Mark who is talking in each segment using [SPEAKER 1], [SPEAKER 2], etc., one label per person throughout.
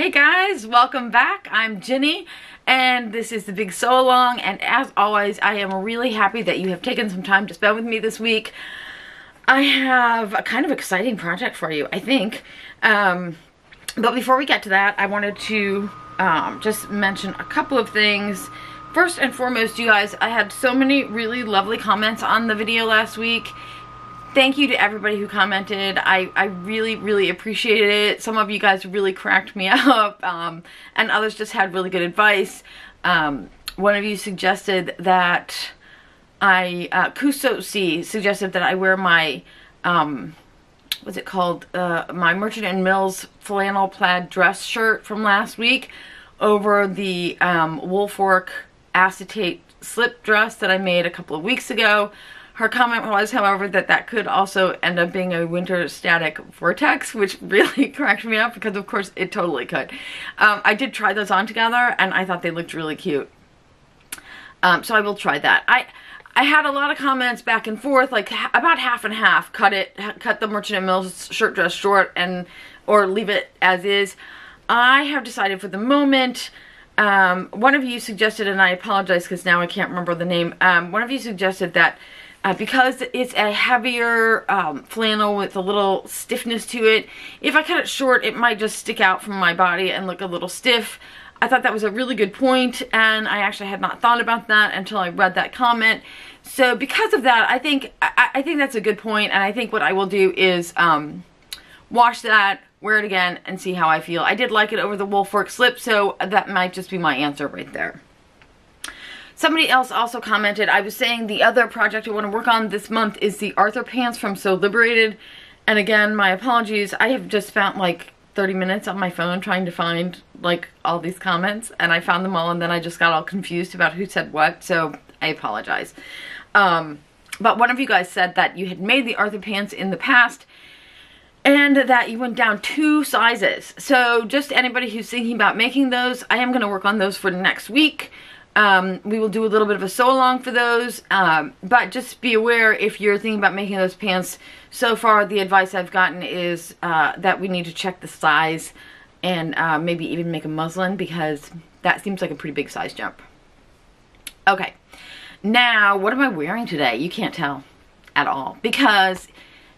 [SPEAKER 1] Hey guys, welcome back. I'm Ginny and this is the big sew along, and as always I am really happy that you have taken some time to spend with me this week. I have a kind of exciting project for you, I think. But before we get to that, I wanted to just mention a couple of things. First and foremost, you guys, I had so many really lovely comments on the video last week. Thank you to everybody who commented. I really appreciated it. Some of you guys really cracked me up, and others just had really good advice. One of you suggested that Josie suggested that I wear my, what's it called, my Merchant & Mills flannel plaid dress shirt from last week over the Woolfork acetate slip dress that I made a couple of weeks ago. Her comment was, however, that that could also end up being a winter static vortex, which really cracked me up because, of course, it totally could. I did try those on together, and I thought they looked really cute. So I will try that. I had a lot of comments back and forth, like about half and half. Cut the Merchant & Mills shirt dress short or leave it as is. I have decided for the moment. One of you suggested, and I apologize because now I can't remember the name. One of you suggested that because it's a heavier flannel with a little stiffness to it, if I cut it short, it might just stick out from my body and look a little stiff. I thought that was a really good point, and I actually had not thought about that until I read that comment. So because of that, I think that's a good point, and I think what I will do is wash that, wear it again, and see how I feel. I did like it over the Woolfork slip, so that might just be my answer right there. Somebody else also commented, I was saying the other project I want to work on this month is the Arthur pants from So Liberated. And again, my apologies. I have just spent like 30 minutes on my phone trying to find like all these comments, and I found them all, and then I just got all confused about who said what, so I apologize. But one of you guys said that you had made the Arthur pants in the past and that you went down 2 sizes. So just anybody who's thinking about making those, I am going to work on those for next week. We will do a little bit of a sew along for those, but just be aware if you're thinking about making those pants. So far the advice I've gotten is that we need to check the size and maybe even make a muslin, because that seems like a pretty big size jump. Okay, now what am I wearing today? You can't tell at all, because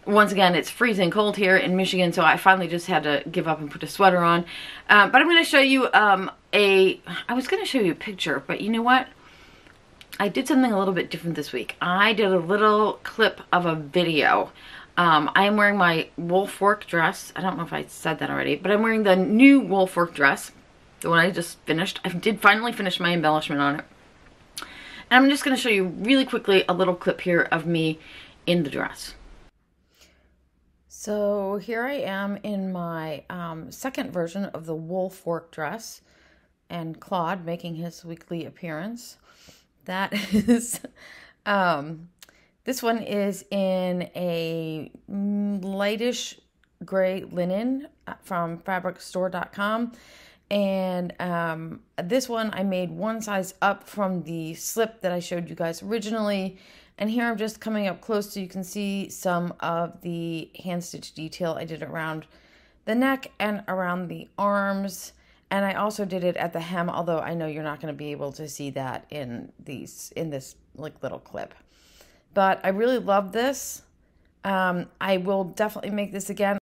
[SPEAKER 1] once again, it's freezing cold here in Michigan, so I finally just had to give up and put a sweater on. But I'm going to show you I was going to show you a picture, but you know what? I did something a little bit different this week. I did a little clip of a video. I am wearing my Woolfork dress. I don't know if I said that already, but I'm wearing the new Woolfork dress, the one I just finished. I did finally finish my embellishment on it. And I'm just going to show you really quickly a little clip here of me in the dress. So here I am in my second version of the Woolfork dress, and Claude making his weekly appearance. That is, this one is in a lightish gray linen from fabricstore.com. And this one I made one size up from the slip that I showed you guys originally. And here I'm just coming up close so you can see some of the hand stitch detail I did around the neck and around the arms. And I also did it at the hem, although I know you're not going to be able to see that in this like little clip. But I really love this. I will definitely make this again.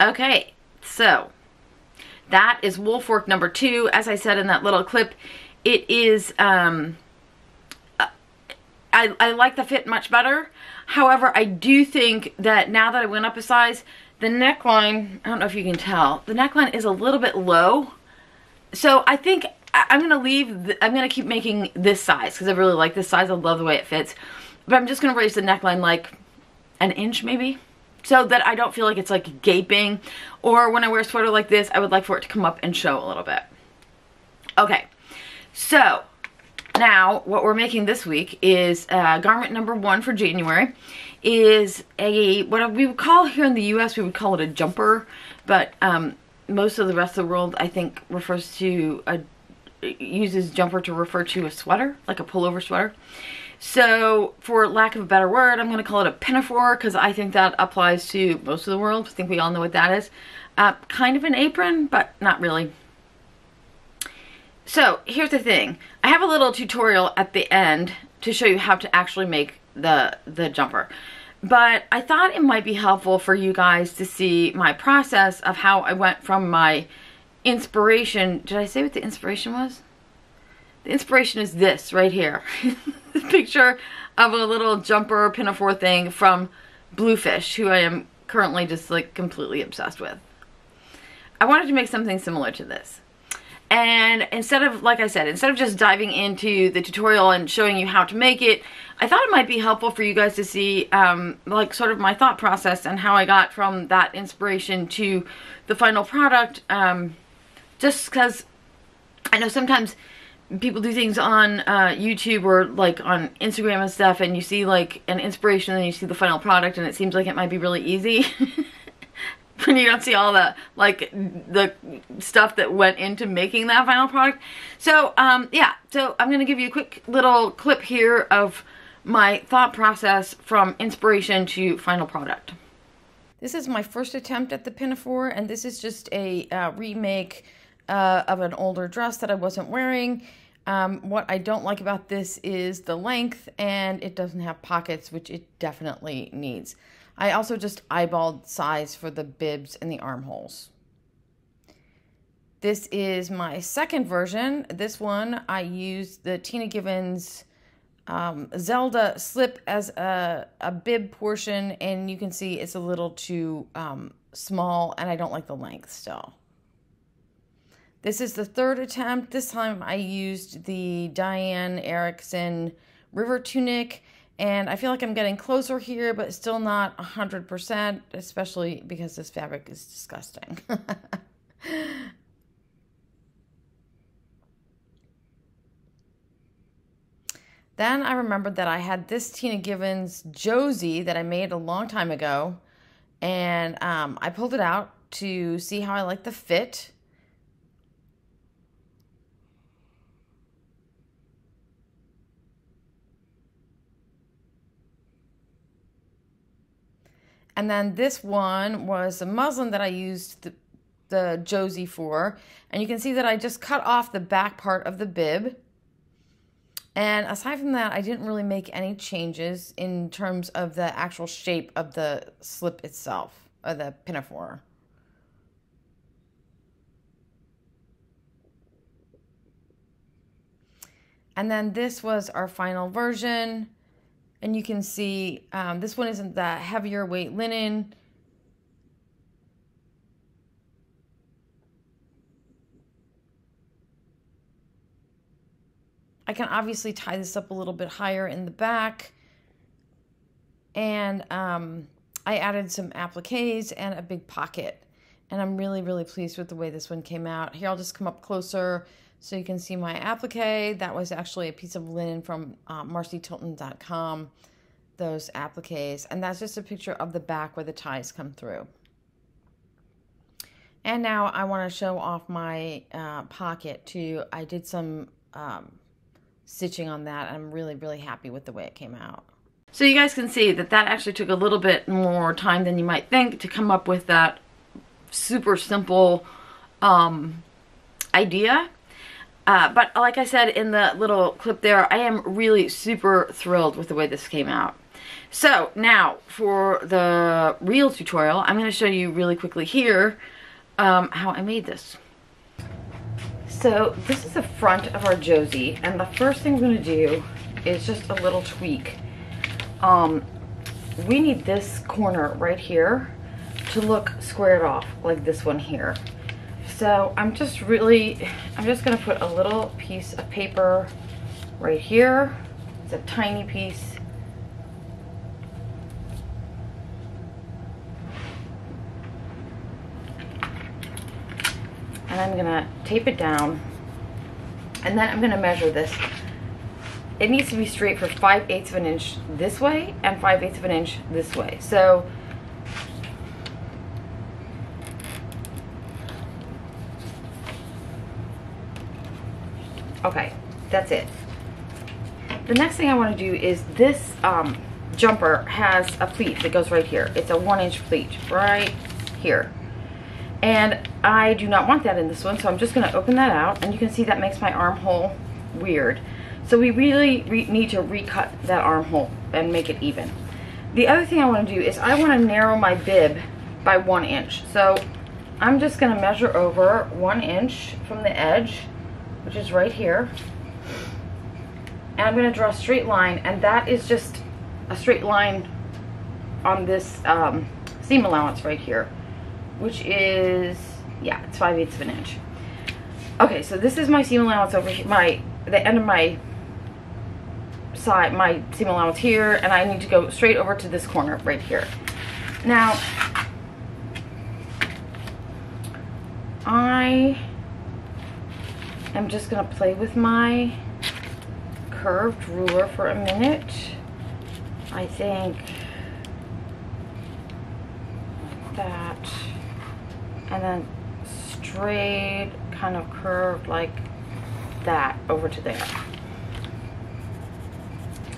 [SPEAKER 1] Okay, so that is Woolfork number 2. As I said in that little clip, it is, I like the fit much better. However, I do think that now that I went up a size, the neckline, I don't know if you can tell, the neckline is a little bit low. So I think I'm going to keep making this size because I really like this size. I love the way it fits. But I'm just going to raise the neckline like an inch maybe, so that I don't feel like it's like gaping. Or when I wear a sweater like this, I would like for it to come up and show a little bit. Okay. So, now what we're making this week is garment number 1 for January is what we would call here in the US, we would call it a jumper, but most of the rest of the world I think uses jumper to refer to a sweater, like a pullover sweater. So for lack of a better word, I'm going to call it a pinafore because I think that applies to most of the world. I think we all know what that is. Kind of an apron, but not really. So here's the thing. I have a little tutorial at the end to show you how to actually make the jumper. But I thought it might be helpful for you guys to see my process of how I went from my inspiration. Did I say what the inspiration was? The inspiration is this right here. The picture of a little jumper pinafore thing from Bluefish, who I am currently just like completely obsessed with. I wanted to make something similar to this. And instead of, like I said, instead of just diving into the tutorial and showing you how to make it, I thought it might be helpful for you guys to see like sort of my thought process and how I got from that inspiration to the final product. Just because I know sometimes people do things on YouTube or like on Instagram and stuff, and you see like an inspiration and then you see the final product and it seems like it might be really easy. When you don't see all the, like, the stuff that went into making that final product. So, yeah. So, I'm going to give you a quick little clip here of my thought process from inspiration to final product. This is my first attempt at the pinafore, and this is just a remake of an older dress that I wasn't wearing. What I don't like about this is the length, and it doesn't have pockets, which it definitely needs. I also just eyeballed size for the bibs and the armholes. This is my second version. This one, I used the Tina Givens Zelda slip as a bib portion, and you can see it's a little too small, and I don't like the length still. This is the third attempt. This time I used the Diane Ericson River Tunic. And I feel like I'm getting closer here, but still not 100%, especially because this fabric is disgusting. Then I remembered that I had this Tina Givens Josie that I made a long time ago. And I pulled it out to see how I like the fit. And then this one was a muslin that I used the Josie for. And you can see that I just cut off the back part of the bib. And aside from that, I didn't really make any changes in terms of the actual shape of the slip itself, or the pinafore. And then this was our final version. And you can see this one isn't that heavier weight linen. I can obviously tie this up a little bit higher in the back. And I added some appliques and a big pocket. And I'm really, really pleased with the way this one came out. Here, I'll just come up closer so you can see my applique. That was actually a piece of linen from marcytilton.com, those appliques. And that's just a picture of the back where the ties come through. And now I want to show off my pocket too. I did some stitching on that. I'm really, really happy with the way it came out. So you guys can see that that actually took a little bit more time than you might think to come up with that super simple idea. But like I said in the little clip there, I am really super thrilled with the way this came out. So now for the real tutorial, I'm going to show you really quickly here how I made this. So this is the front of our Josie, and the first thing we're going to do is just a little tweak. We need this corner right here to look squared off like this one here. So I'm just going to put a little piece of paper right here. It's a tiny piece. And I'm going to tape it down. And then I'm going to measure this. It needs to be straight for 5/8 of an inch this way and 5/8 of an inch this way. So okay, that's it. The next thing I want to do is this jumper has a pleat that goes right here. It's a 1-inch pleat right here. And I do not want that in this one, so I'm just going to open that out. And you can see that makes my armhole weird. So we really need to recut that armhole and make it even. The other thing I want to do is I want to narrow my bib by 1 inch. So I'm just going to measure over 1 inch from the edge, which is right here. And I'm going to draw a straight line, and that is just a straight line on this seam allowance right here, which is, yeah, it's 5/8 of an inch. Okay, so this is my seam allowance over here, the end of my side, my seam allowance here, and I need to go straight over to this corner right here. Now, I am just going to play with my curved ruler for a minute. I think that, and then straight, kind of curved like that over to there.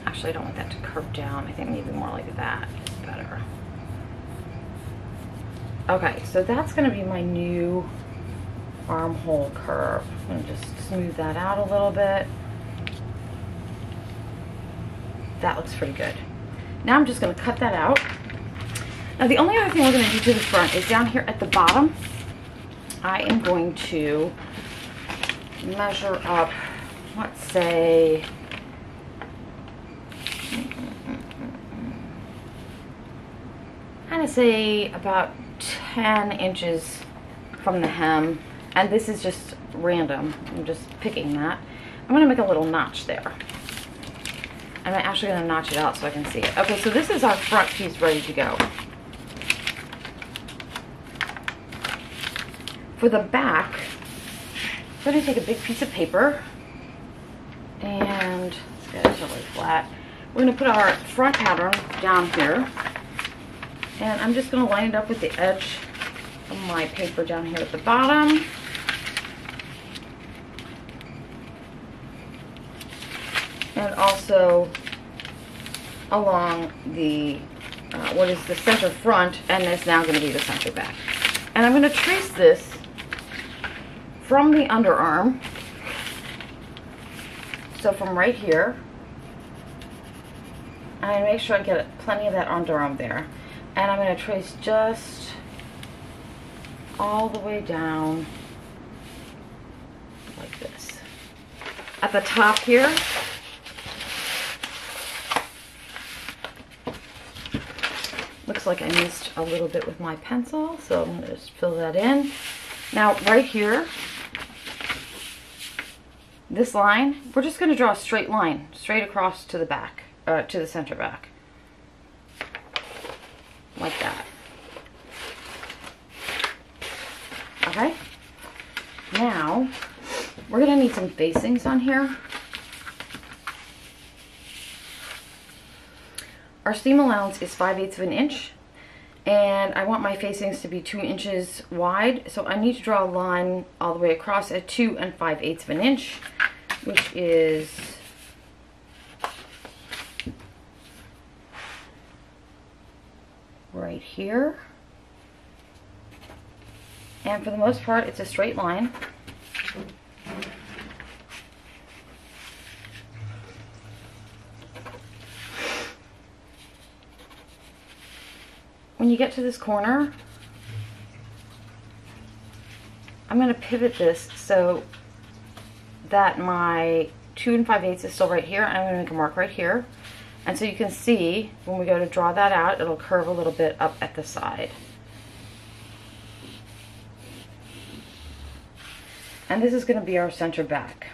[SPEAKER 1] Actually, I don't want that to curve down. I think maybe more like that is better. Okay, so that's going to be my new armhole curve. I'm going to just smooth that out a little bit. That looks pretty good. Now I'm just going to cut that out. Now the only other thing we're going to do to the front is down here at the bottom. I am going to measure up, let's say, kind of say about 10 inches from the hem. And this is just random. I'm just picking that. I'm going to make a little notch there. I'm actually going to notch it out so I can see it. Okay, so this is our front piece ready to go. For the back, I'm going to take a big piece of paper and let's get it totally flat. We're going to put our front pattern down here, and I'm just going to line it up with the edge of my paper down here at the bottom. And also along the, what is the center front, and is now going to be the center back. And I'm going to trace this from the underarm, so from right here, and I make sure I get plenty of that underarm there. And I'm going to trace just all the way down like this. At the top here, looks like I missed a little bit with my pencil, so I'm going to just fill that in. Now right here, this line, we're just going to draw a straight line straight across to the back, to the center back, like that. Okay, now we're going to need some facings on here. Our seam allowance is 5/8 of an inch, and I want my facings to be 2 inches wide, so I need to draw a line all the way across at 2 5/8 of an inch, which is right here. And for the most part, it's a straight line. When you get to this corner, I'm going to pivot this so that my 2 5/8 is still right here, and I'm going to make a mark right here. And so you can see when we go to draw that out, it'll curve a little bit up at the side. And this is going to be our center back.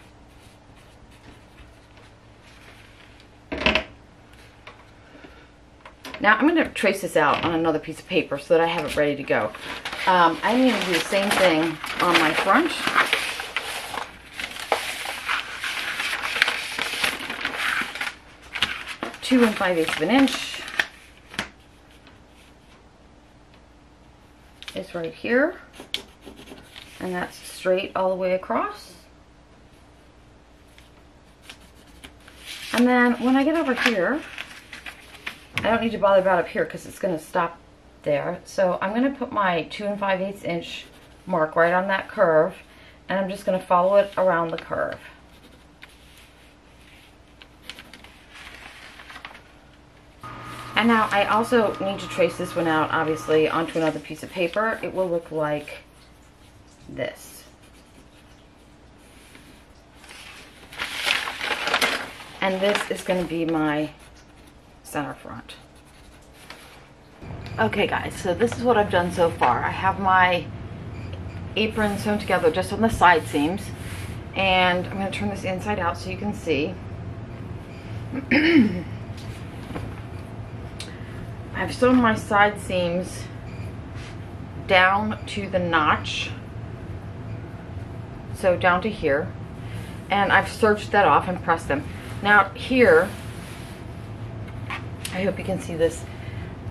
[SPEAKER 1] Now I'm going to trace this out on another piece of paper so that I have it ready to go. I'm going to do the same thing on my front. Two 5/8 of an inch is right here, and that's straight all the way across. And then when I get over here, I don't need to bother about up here because it's going to stop there. So I'm going to put my 2 5/8 inch mark right on that curve, and I'm just going to follow it around the curve. And now I also need to trace this one out, obviously, onto another piece of paper. It will look like this. And this is going to be my center front. Okay guys, so this is what I've done so far. I have my apron sewn together just on the side seams, and I'm going to turn this inside out so you can see. I've sewn my side seams down to the notch, so down to here, and I've serged that off and pressed them. Now here, I hope you can see this,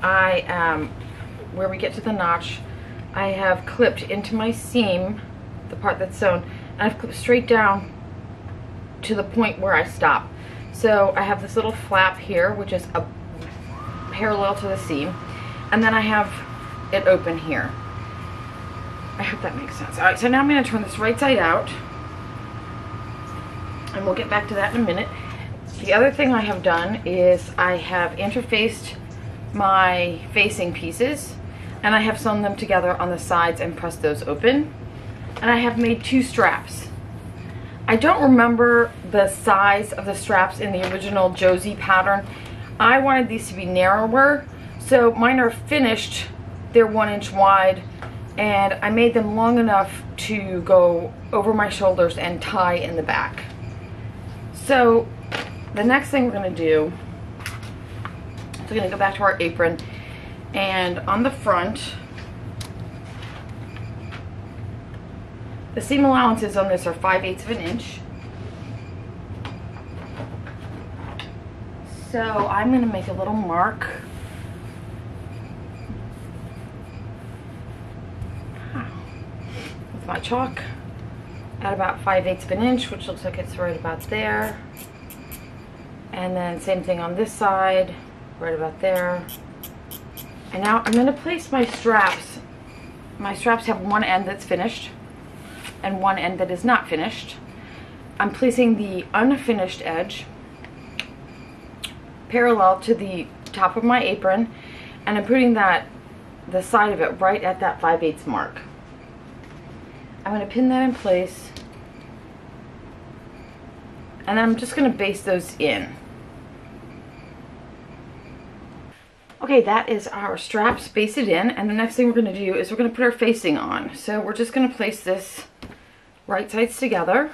[SPEAKER 1] where we get to the notch, I have clipped into my seam, the part that's sewn, and I've clipped straight down to the point where I stop. So I have this little flap here, which is a parallel to the seam, and then I have it open here. I hope that makes sense. Alright, so now I'm going to turn this right side out, and we'll get back to that in a minute. The other thing I have done is I have interfaced my facing pieces, and I have sewn them together on the sides and pressed those open, and I have made 2 straps. I don't remember the size of the straps in the original Josie pattern. I wanted these to be narrower, so mine are finished. They're 1 inch wide, and I made them long enough to go over my shoulders and tie in the back. So the next thing we're going to do, we're going to go back to our apron, and on the front, the seam allowances on this are 5/8 of an inch. So I'm going to make a little mark with my chalk at about 5/8 of an inch, which looks like it's right about there. And then same thing on this side, right about there. And now I'm going to place my straps. My straps have one end that's finished and one end that is not finished. I'm placing the unfinished edge parallel to the top of my apron, and I'm putting the side of it right at that 5/8 mark. I'm going to pin that in place, and then I'm just going to baste those in. Okay, that is our straps basted in, and the next thing we're going to do is we're going to put our facing on. So we're just going to place this right sides together.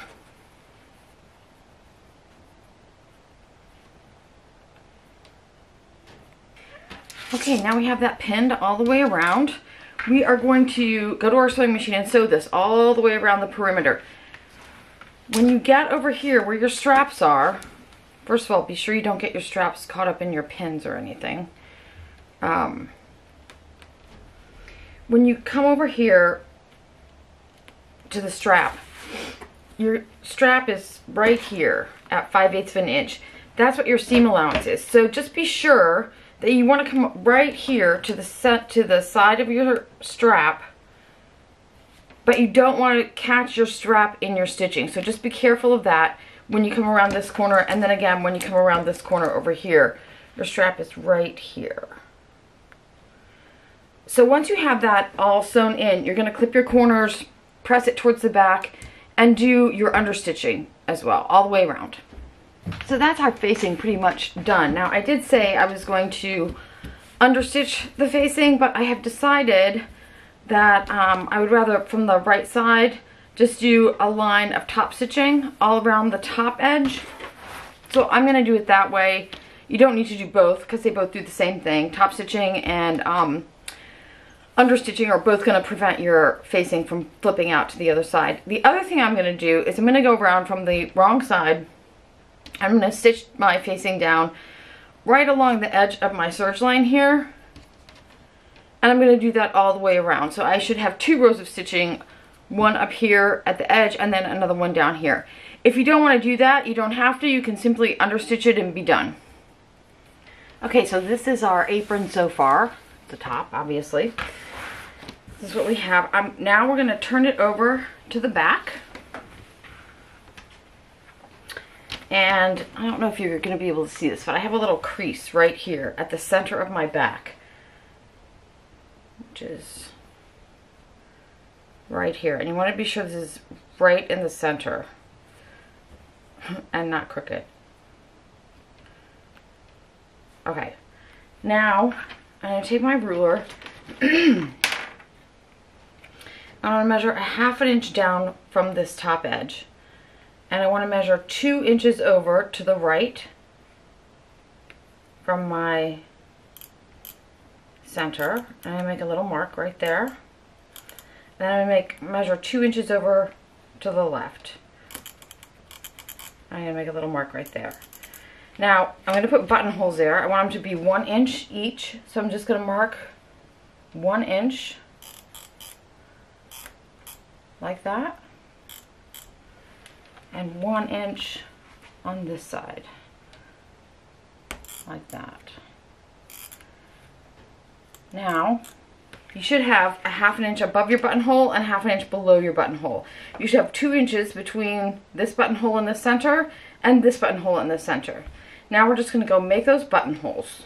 [SPEAKER 1] Okay, now we have that pinned all the way around. We are going to go to our sewing machine and sew this all the way around the perimeter. When you get over here where your straps are, first of all, be sure you don't get your straps caught up in your pins or anything. When you come over here to the strap, your strap is right here at 5/8 of an inch. That's what your seam allowance is. So just be sure that you want to come right here to the side of your strap, but you don't want to catch your strap in your stitching. So just be careful of that when you come around this corner, and then again when you come around this corner over here, your strap is right here. So once you have that all sewn in, you're going to clip your corners, press it towards the back, and do your understitching as well, all the way around. So that's our facing pretty much done. Now I did say I was going to understitch the facing, but I have decided that I would rather, from the right side, just do a line of top stitching all around the top edge. So I'm going to do it that way. You don't need to do both because they both do the same thing. Top stitching and understitching are both going to prevent your facing from flipping out to the other side. The other thing I'm going to do is I'm going to go around from the wrong side. I'm going to stitch my facing down right along the edge of my serge line here. And I'm going to do that all the way around. So I should have 2 rows of stitching one up here at the edge, and then another one down here. If you don't want to do that, you don't have to. You can simply understitch it and be done. Okay, so this is our apron so far. The top, obviously. This is what we have. Now we're going to turn it over to the back. And I don't know if you're going to be able to see this, but I have a little crease right here at the center of my back, which is right here. And you want to be sure this is right in the center and not crooked. Okay, now I'm going to take my ruler. I'm going to measure a ½ inch down from this top edge. And I want to measure 2 inches over to the right from my center. And I make a little mark right there. Then I measure 2 inches over to the left. I'm going to make a little mark right there. Now, I'm going to put buttonholes there. I want them to be 1 inch each. So I'm just going to mark 1 inch like that. And 1 inch on this side, like that. Now, you should have a ½ inch above your buttonhole and ½ inch below your buttonhole. You should have 2 inches between this buttonhole in the center and this buttonhole in the center. Now we're just going to go make those buttonholes.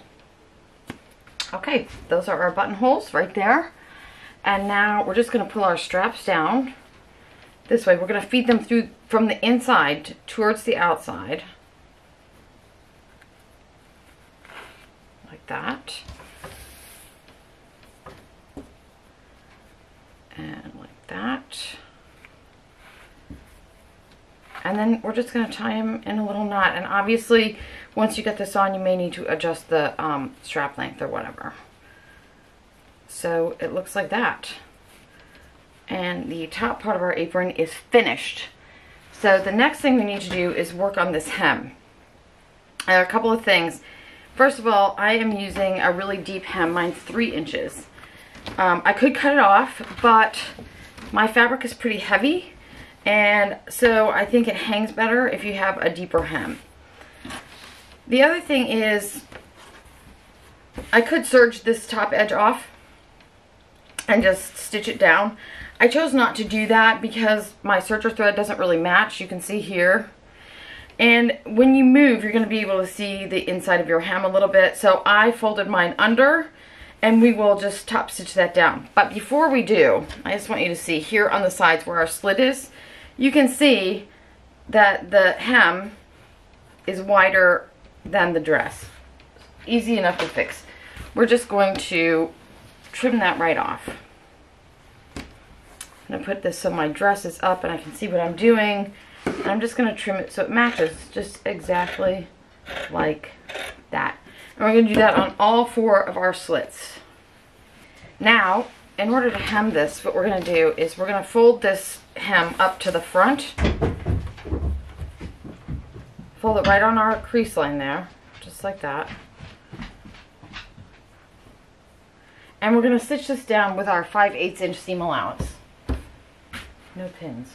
[SPEAKER 1] Okay, those are our buttonholes right there. And now we're just going to pull our straps down. This way, we're going to feed them through from the inside towards the outside. Like that. And like that. And then we're just going to tie them in a little knot. And obviously, once you get this on, you may need to adjust the strap length or whatever. So it looks like that. And the top part of our apron is finished. So the next thing we need to do is work on this hem. A couple of things. First of all, I am using a really deep hem. Mine's 3 inches. I could cut it off, but my fabric is pretty heavy, and so I think it hangs better if you have a deeper hem. The other thing is, I could serge this top edge off and just stitch it down. I chose not to do that because my serger thread doesn't really match. You can see here. And when you move, you're going to be able to see the inside of your hem a little bit. So I folded mine under, and we will just top stitch that down. But before we do, I just want you to see here on the sides where our slit is, you can see that the hem is wider than the dress. Easy enough to fix. We're just going to trim that right off. I'm going to put this so my dress is up and I can see what I'm doing. And I'm just going to trim it so it matches just exactly like that. And we're going to do that on all 4 of our slits. Now, in order to hem this, what we're going to do is we're going to fold this hem up to the front. Fold it right on our crease line there, just like that. And we're going to stitch this down with our 5/8 inch seam allowance. No pins.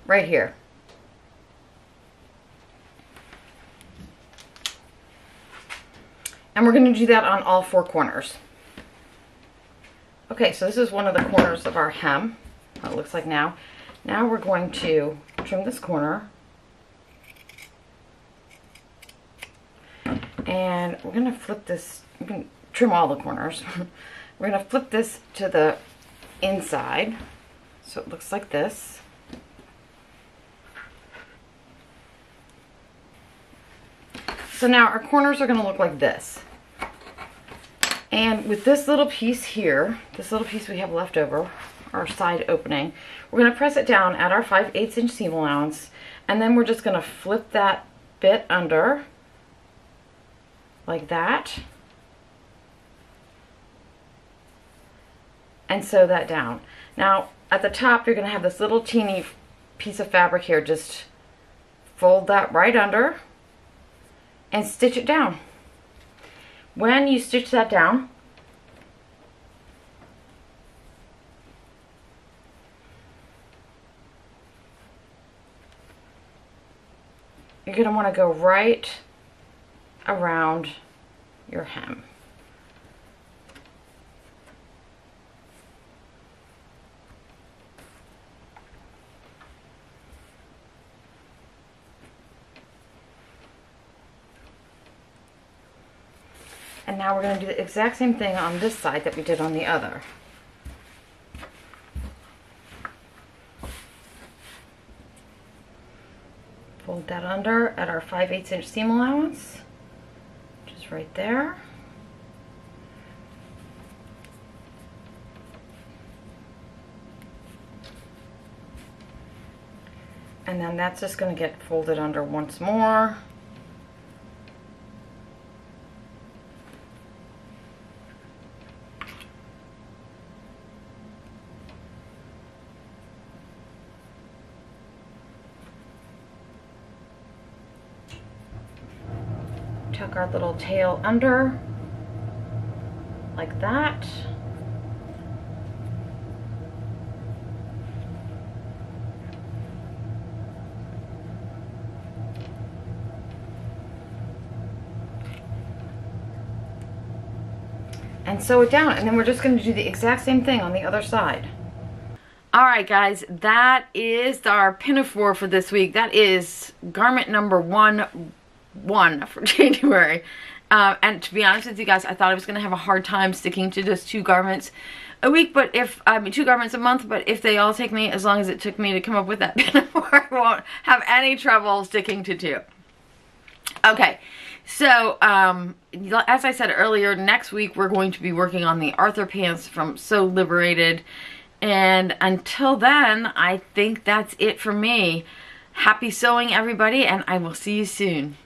[SPEAKER 1] Right here. And we're going to do that on all 4 corners. Okay, so this is one of the corners of our hem. How it looks like now. Now we're going to trim this corner. And we're going to flip this, we can trim all the corners. We're going to flip this to the inside. So it looks like this. So now our corners are going to look like this. And with this little piece here, this little piece we have left over, our side opening, we're going to press it down at our 5/8 inch seam allowance, and then we're just going to flip that bit under like that and sew that down. Now at the top you're going to have this little teeny piece of fabric here. Just fold that right under and stitch it down. When you stitch that down, you're going to want to go right around your hem. And now we're going to do the exact same thing on this side that we did on the other. Fold that under at our 5/8 inch seam allowance, which is right there. And then that's just going to get folded under once more. Tuck our little tail under like that. And sew it down, and then we're just going to do the exact same thing on the other side. Alright guys, that is our Pinafore for this week. That is garment number one for January. And to be honest with you guys, I thought I was going to have a hard time sticking to just 2 garments a week, but if, 2 garments a month, but if they all take me as long as it took me to come up with that Pinafore, I won't have any trouble sticking to 2. Okay, so, as I said earlier, next week we're going to be working on the Arthur pants from So Liberated, and until then, I think that's it for me. Happy sewing, everybody, and I will see you soon.